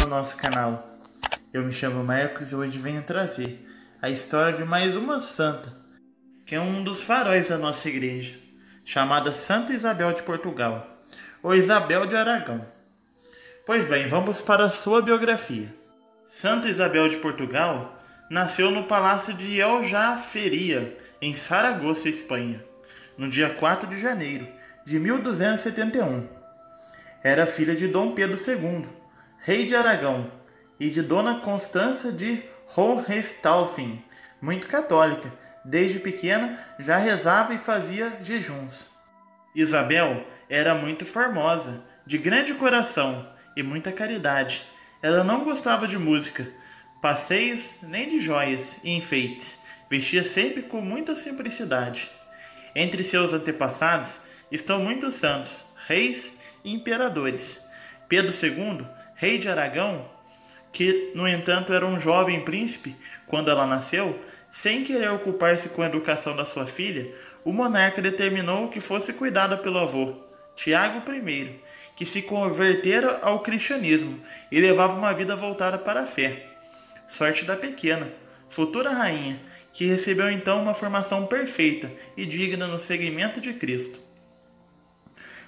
no nosso canal. Eu me chamo Marcos e hoje venho trazer a história de mais uma santa, que é um dos faróis da nossa igreja, chamada Santa Isabel de Portugal, ou Isabel de Aragão. Pois bem, vamos para a sua biografia. Santa Isabel de Portugal nasceu no Palácio de Aljaferia, em Saragoça, Espanha, no dia 4 de janeiro de 1271. Era filha de Dom Pedro II, rei de Aragão, e de Dona Constança de Hohenstaufen, muito católica. Desde pequena já rezava e fazia jejuns. Isabel era muito formosa, de grande coração e muita caridade. Ela não gostava de música, passeios, nem de joias e enfeites. Vestia sempre com muita simplicidade. Entre seus antepassados estão muitos santos, reis e imperadores. Pedro II, rei de Aragão, que no entanto era um jovem príncipe quando ela nasceu, sem querer ocupar-se com a educação da sua filha, o monarca determinou que fosse cuidada pelo avô, Tiago I, que se convertera ao cristianismo e levava uma vida voltada para a fé. Sorte da pequena, futura rainha, que recebeu então uma formação perfeita e digna no seguimento de Cristo.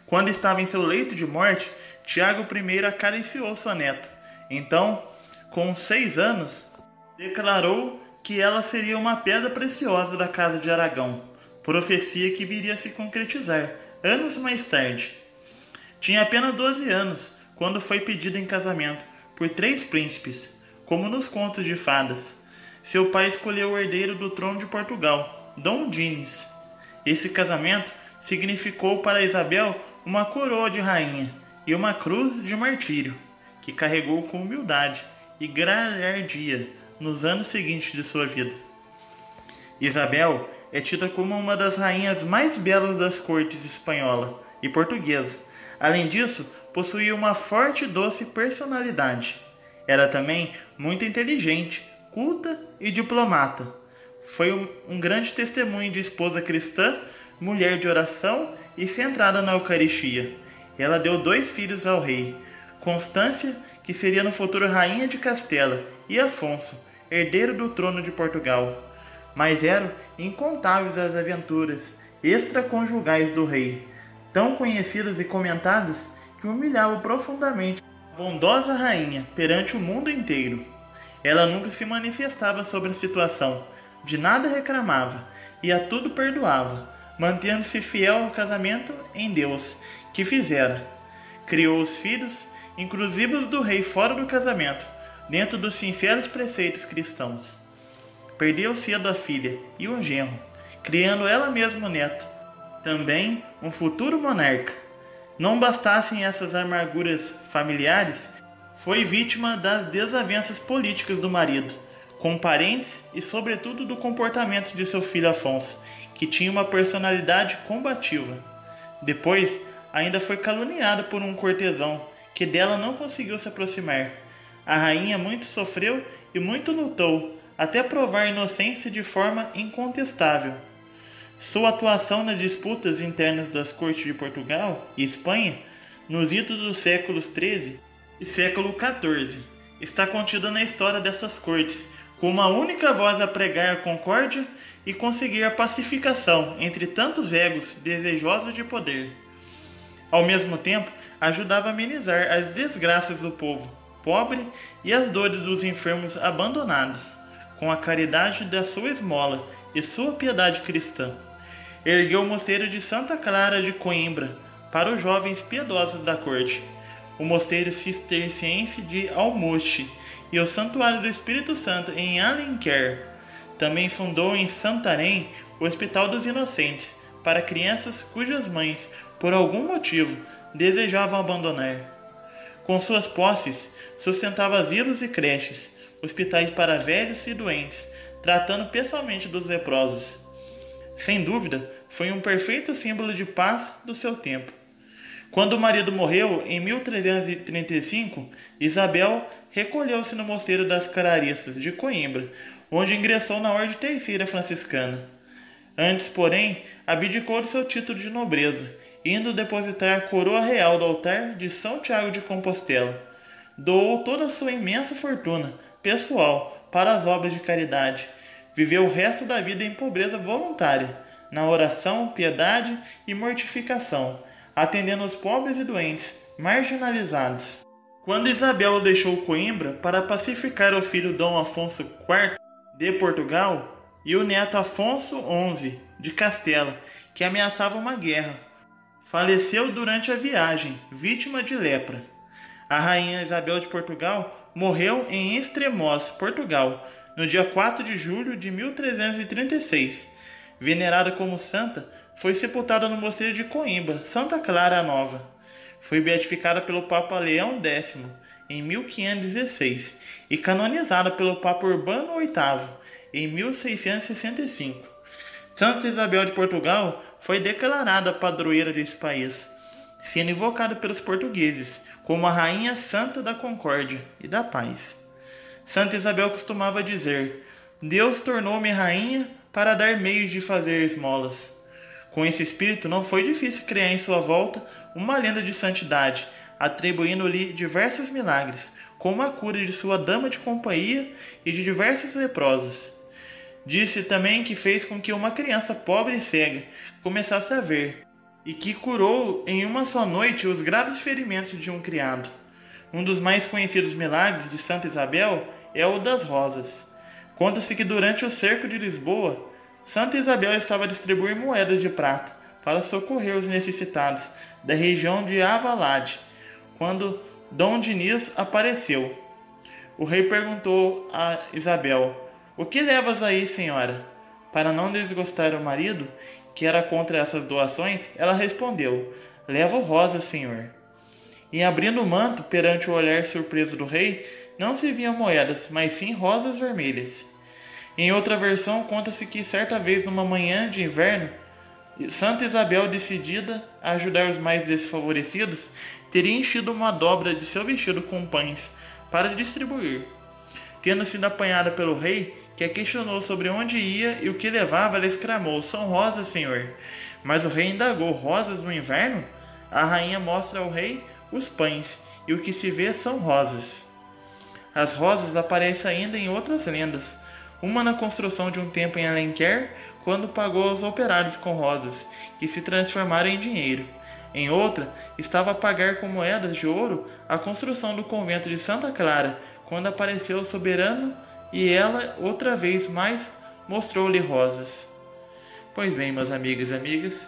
Quando estava em seu leito de morte, Tiago I acariciou sua neta. Então, com 6 anos, declarou que ela seria uma pedra preciosa da casa de Aragão, profecia que viria a se concretizar anos mais tarde. Tinha apenas 12 anos quando foi pedida em casamento por 3 príncipes, como nos contos de fadas. Seu pai escolheu o herdeiro do trono de Portugal, Dom Dinis. Esse casamento significou para Isabel uma coroa de rainha e uma cruz de martírio, que carregou com humildade e galhardia nos anos seguintes de sua vida. Isabel é tida como uma das rainhas mais belas das cortes espanhola e portuguesa. Além disso, possuía uma forte e doce personalidade. Era também muito inteligente, culta e diplomata. Foi um grande testemunho de esposa cristã, mulher de oração e centrada na Eucaristia. Ela deu 2 filhos ao rei, Constância, que seria no futuro rainha de Castela, e Afonso, herdeiro do trono de Portugal. Mas eram incontáveis as aventuras extraconjugais do rei, tão conhecidas e comentadas que humilhavam profundamente a bondosa rainha perante o mundo inteiro. Ela nunca se manifestava sobre a situação, de nada reclamava e a tudo perdoava, mantendo-se fiel ao casamento em Deus que fizera. Criou os filhos, inclusive os do rei fora do casamento, dentro dos sinceros preceitos cristãos. Perdeu cedo a filha e um genro, criando ela mesma o neto, também um futuro monarca. Não bastassem essas amarguras familiares, foi vítima das desavenças políticas do marido, com parentes e sobretudo do comportamento de seu filho Afonso, que tinha uma personalidade combativa. Depois, ainda foi caluniada por um cortesão, que dela não conseguiu se aproximar. A rainha muito sofreu e muito lutou, até provar a inocência de forma incontestável. Sua atuação nas disputas internas das cortes de Portugal e Espanha, nos idos dos séculos XIII e século XIV, está contida na história dessas cortes, com uma única voz a pregar a concórdia e conseguir a pacificação entre tantos egos desejosos de poder. Ao mesmo tempo, ajudava a amenizar as desgraças do povo pobre e as dores dos enfermos abandonados, com a caridade da sua esmola e sua piedade cristã. Ergueu o mosteiro de Santa Clara de Coimbra para os jovens piedosos da corte, o mosteiro cisterciense de Almuste e o Santuário do Espírito Santo em Alenquer. Também fundou em Santarém o Hospital dos Inocentes para crianças cujas mães, por algum motivo, desejavam abandonar. Com suas posses, sustentava asilos e creches, hospitais para velhos e doentes, tratando pessoalmente dos leprosos. Sem dúvida, foi um perfeito símbolo de paz do seu tempo. Quando o marido morreu, em 1335, Isabel recolheu-se no mosteiro das Clarissas de Coimbra, onde ingressou na Ordem Terceira Franciscana. Antes, porém, abdicou de seu título de nobreza, indo depositar a coroa real do altar de São Tiago de Compostela. doou toda a sua imensa fortuna pessoal para as obras de caridade. Viveu o resto da vida em pobreza voluntária, na oração, piedade e mortificação, atendendo os pobres e doentes, marginalizados. Quando Isabel deixou Coimbra para pacificar o filho Dom Afonso IV de Portugal e o neto Afonso XI de Castela, que ameaçava uma guerra, faleceu durante a viagem, vítima de lepra. A rainha Isabel de Portugal morreu em Estremoz, Portugal, no dia 4 de julho de 1336. Venerada como santa, foi sepultada no mosteiro de Coimbra, Santa Clara a Nova. Foi beatificada pelo Papa Leão X em 1516 e canonizada pelo Papa Urbano VIII em 1665. Santa Isabel de Portugal foi declarada padroeira desse país, sendo invocada pelos portugueses como a Rainha Santa da Concórdia e da Paz. Santa Isabel costumava dizer: Deus tornou-me rainha para dar meios de fazer esmolas. Com esse espírito, não foi difícil criar em sua volta uma lenda de santidade, atribuindo-lhe diversos milagres, como a cura de sua dama de companhia e de diversos leprosos. Disse também que fez com que uma criança pobre e cega começasse a ver, e que curou em uma só noite os graves ferimentos de um criado. Um dos mais conhecidos milagres de Santa Isabel é o das rosas. Conta-se que durante o cerco de Lisboa, Santa Isabel estava a distribuir moedas de prata para socorrer os necessitados da região de Avalade, quando Dom Dinis apareceu. O rei perguntou a Isabel: "O que levas aí, senhora?" Para não desgostar o marido, que era contra essas doações, ela respondeu: "Levo rosas, senhor." E abrindo o manto, perante o olhar surpreso do rei, não se viam moedas, mas sim rosas vermelhas. Em outra versão, conta-se que certa vez numa manhã de inverno, Santa Isabel, decidida a ajudar os mais desfavorecidos, teria enchido uma dobra de seu vestido com pães para distribuir. Tendo sido apanhada pelo rei, que a questionou sobre onde ia e o que levava, ela exclamou: "São rosas, senhor." Mas o rei indagou: "Rosas no inverno?" A rainha mostra ao rei os pães, e o que se vê são rosas. As rosas aparecem ainda em outras lendas, uma na construção de um templo em Alenquer, quando pagou aos operários com rosas, que se transformaram em dinheiro. Em outra, estava a pagar com moedas de ouro a construção do convento de Santa Clara, quando apareceu o soberano e ela, outra vez mais, mostrou-lhe rosas. Pois bem, meus amigos e amigas,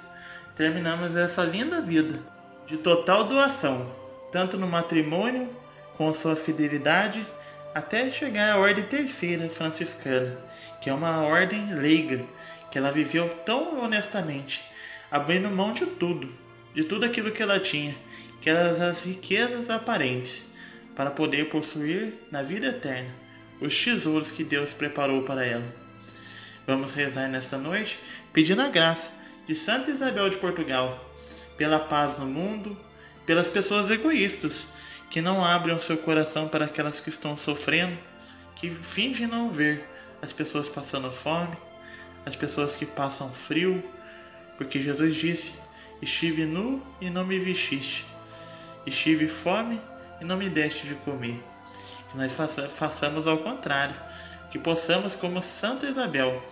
terminamos essa linda vida de total doação, tanto no matrimônio, com sua fidelidade, até chegar à ordem terceira franciscana, que é uma ordem leiga, que ela viveu tão honestamente, abrindo mão de tudo aquilo que ela tinha, que eram as riquezas aparentes, para poder possuir na vida eterna os tesouros que Deus preparou para ela. Vamos rezar nesta noite, pedindo a graça de Santa Isabel de Portugal, pela paz no mundo, pelas pessoas egoístas, que não abrem o seu coração para aquelas que estão sofrendo, que fingem não ver as pessoas passando fome, as pessoas que passam frio, porque Jesus disse: "Estive nu e não me vestiste, estive fome e não me deste de comer." Que nós façamos ao contrário, que possamos, como Santa Isabel,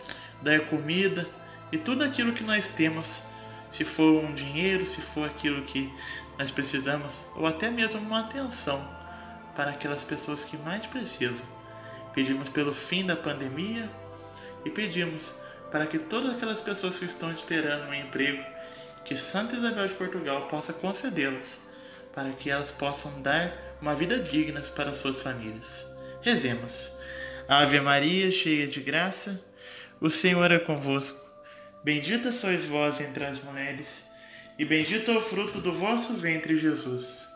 dar comida e tudo aquilo que nós temos, se for um dinheiro, se for aquilo que nós precisamos, ou até mesmo uma atenção para aquelas pessoas que mais precisam. Pedimos pelo fim da pandemia e pedimos para que todas aquelas pessoas que estão esperando um emprego, que Santa Isabel de Portugal possa concedê-las, para que elas possam dar uma vida digna para suas famílias. Rezemos. Ave Maria, cheia de graça, o Senhor é convosco. Bendita sois vós entre as mulheres, e bendito é o fruto do vosso ventre, Jesus.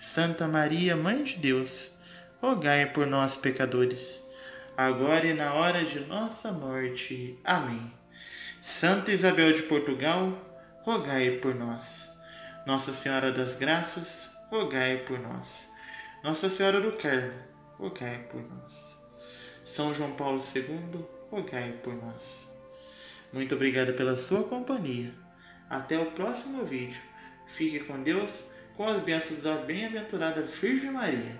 Santa Maria, Mãe de Deus, rogai por nós, pecadores, agora e na hora de nossa morte. Amém. Santa Isabel de Portugal, rogai por nós. Nossa Senhora das Graças, rogai por nós. Nossa Senhora do Carmo, rogai por nós. São João Paulo II, rogai por nós. Muito obrigado pela sua companhia. Até o próximo vídeo. Fique com Deus, com as bênçãos da bem-aventurada Virgem Maria.